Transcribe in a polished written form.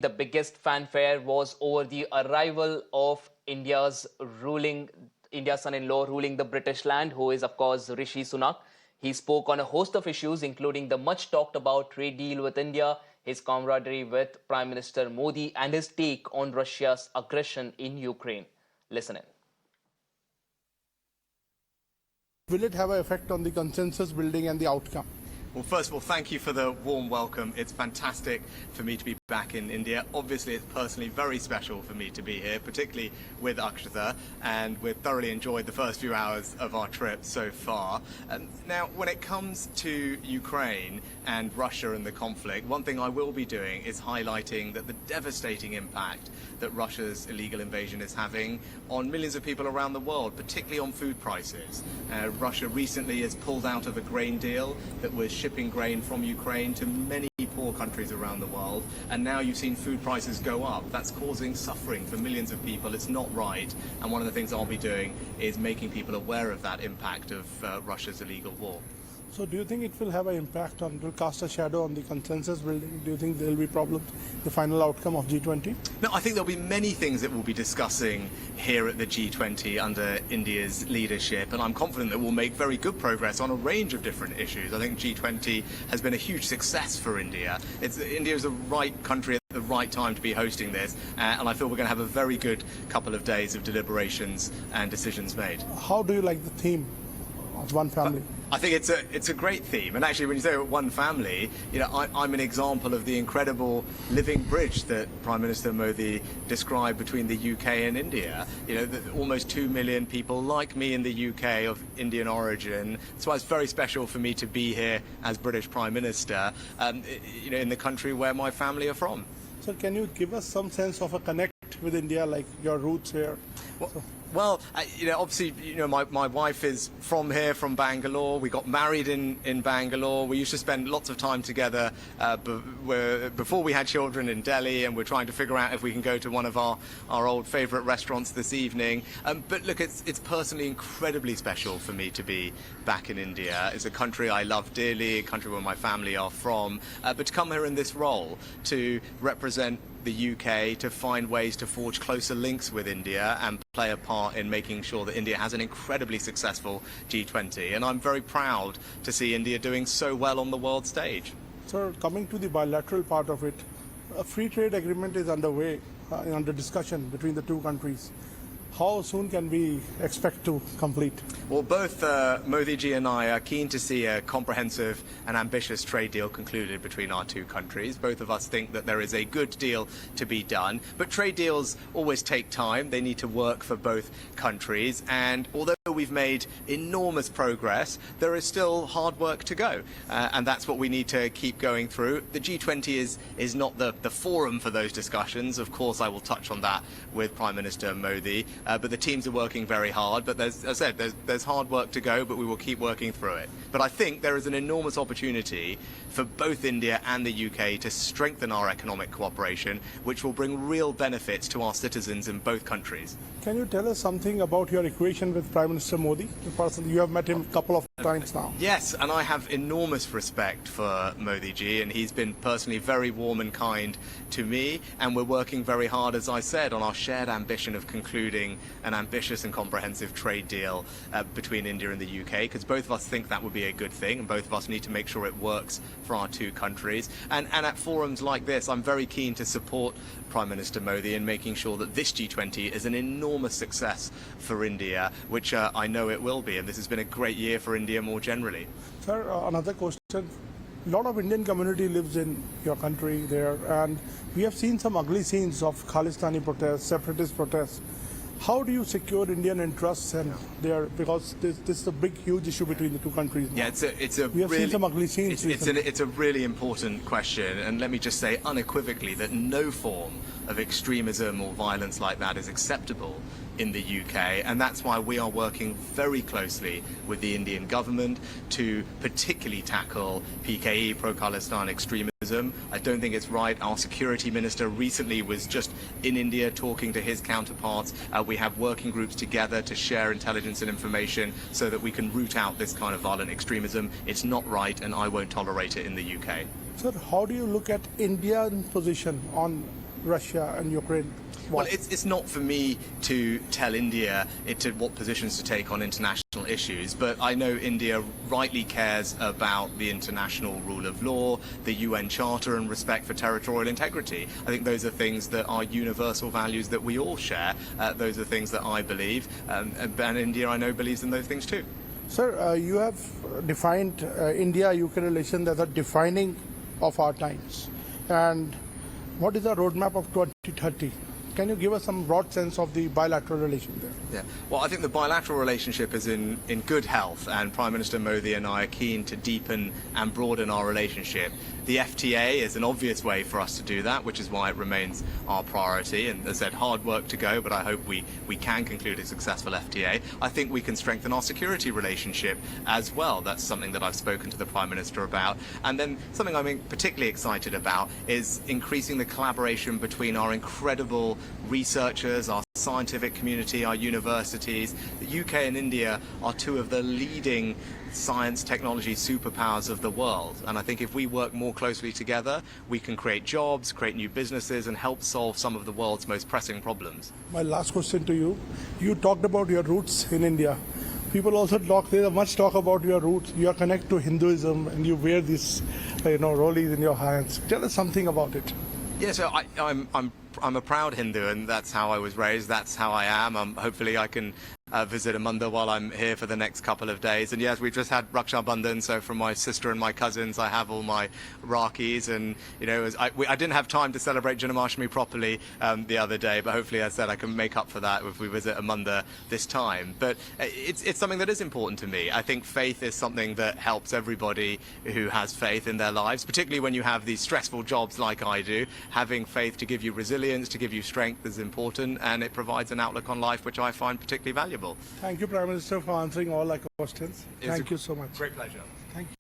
The biggest fanfare was over the arrival of India's son-in-law ruling the British land, who is of course Rishi Sunak. He spoke on a host of issues, including the much talked about trade deal with India, his camaraderie with Prime Minister Modi, and his take on Russia's aggression in Ukraine. Listen in. Will it have an effect on the consensus building and the outcome? Well, first of all, thank you for the warm welcome. It's fantastic for me to be back in India. Obviously, it's personally very special for me to be here, particularly with Akshata, and we've thoroughly enjoyed the first few hours of our trip so far. Now, when it comes to Ukraine and Russia and the conflict, one thing I will be doing is highlighting that the devastating impact that Russia's illegal invasion is having on millions of people around the world, particularly on food prices. Russia recently has pulled out of a grain deal that was shipping grain from Ukraine to many poor countries around the world, and now you've seen food prices go up. That's causing suffering for millions of people. It's not right, and one of the things I'll be doing is making people aware of that impact of Russia's illegal war. So do you think it will have an impact on, will cast a shadow on the consensus building? Do you think there will be problems, the final outcome of G20? No, I think there'll be many things that we'll be discussing here at the G20 under India's leadership, and I'm confident that we'll make very good progress on a range of different issues. I think G20 has been a huge success for India. India is the right country at the right time to be hosting this, and I feel we're going to have a very good couple of days of deliberations and decisions made. How do you like the theme of one family? I think it's a great theme, and actually when you say one family, I'm an example of the incredible living bridge that Prime Minister Modi described between the UK and India. Almost 2 million people like me in the UK of Indian origin. That's why it's very special for me to be here as British Prime Minister, in the country where my family are from. So can you give us some sense of a connect with India, like your roots here? Well, obviously, my wife is from here, from Bangalore. We got married in Bangalore. We used to spend lots of time together before we had children in Delhi, and we're trying to figure out if we can go to one of our old favourite restaurants this evening. But look, it's personally incredibly special for me to be back in India. It's a country I love dearly, a country where my family are from. But to come here in this role, to represent the UK, to find ways to forge closer links with India and play a part in making sure that India has an incredibly successful G20. And I'm very proud to see India doing so well on the world stage. So coming to the bilateral part of it, a free trade agreement is underway, under discussion between the two countries. How soon can we expect to complete? Well, both Modi ji and I are keen to see a comprehensive and ambitious trade deal concluded between our two countries. Both of us think that there is a good deal to be done, but trade deals always take time. They need to work for both countries, and although we've made enormous progress, there is still hard work to go, and that's what we need to keep going through. The G20 is not the forum for those discussions. Of course, I will touch on that with Prime Minister Modi. But the teams are working very hard. But as I said, there's hard work to go, but we will keep working through it. But I think there is an enormous opportunity for both India and the UK to strengthen our economic cooperation, which will bring real benefits to our citizens in both countries. Can you tell us something about your equation with Prime Minister Modi? You have met him a couple of times now. Yes, and I have enormous respect for Modi ji, and he's been personally very warm and kind to me, and we're working very hard, as I said, on our shared ambition of concluding an ambitious and comprehensive trade deal between India and the UK, because both of us think that would be a good thing, and both of us need to make sure it works for our two countries. And at forums like this, I'm very keen to support Prime Minister Modi in making sure that this G20 is an enormous success for India, which I know it will be, and this has been a great year for India more generally. Sir, another question. A lot of Indian community lives in your country there, and we have seen some ugly scenes of Khalistani protests, separatist protests. How do you secure Indian interests and there, because this is a big, huge issue between the two countries now. Yeah, we have seen some ugly scenes. It's a really important question, and let me just say unequivocally that no form of extremism or violence like that is acceptable in the UK, and that's why we are working very closely with the Indian government to particularly tackle PKE, Pro-Khalistan Extremism. I don't think it's right. Our security minister recently was just in India talking to his counterparts. We have working groups together to share intelligence and information so that we can root out this kind of violent extremism. It's not right, and I won't tolerate it in the UK. Sir, how do you look at India's position on Russia and Ukraine war? Well, it's not for me to tell India what positions to take on international issues, but I know India rightly cares about the international rule of law, the UN Charter, and respect for territorial integrity. I think those are things that are universal values that we all share. Those are things that I believe, and India, I know, believes in those things too. Sir, you have defined India-UK relations as a defining of our times. And what is the roadmap of 2030? Can you give us some broad sense of the bilateral relation there? Yeah. Well, I think the bilateral relationship is in good health, and Prime Minister Modi and I are keen to deepen and broaden our relationship. The FTA is an obvious way for us to do that, which is why it remains our priority. And as I said, hard work to go, but I hope we can conclude a successful FTA. I think we can strengthen our security relationship as well. That's something that I've spoken to the Prime Minister about. And then something I'm particularly excited about is increasing the collaboration between our incredible researchers, our scientific community, our universities. The UK and India are two of the leading science technology superpowers of the world, and I think if we work more closely together, we can create jobs, create new businesses, and help solve some of the world's most pressing problems. My last question to you. You talked about your roots in India. People also there's much talk about your roots. You are connected to Hinduism and you wear these rolis in your hands. Tell us something about it. Yeah, so I'm a proud Hindu, and that's how I was raised. That's how I am. Hopefully I can visit a mandir while I'm here for the next couple of days. And yes, we've just had Raksha Bandhan, so from my sister and my cousins, I have all my Rakis. And I didn't have time to celebrate Janmashtami properly the other day, but hopefully, as I said, I can make up for that if we visit a mandir this time. But it's something that is important to me. I think faith is something that helps everybody who has faith in their lives, particularly when you have these stressful jobs like I do. Having faith to give you resilience, to give you strength is important, and it provides an outlook on life which I find particularly valuable. Thank you, Prime Minister, for answering all our questions. Thank you so much. Great pleasure. Thank you.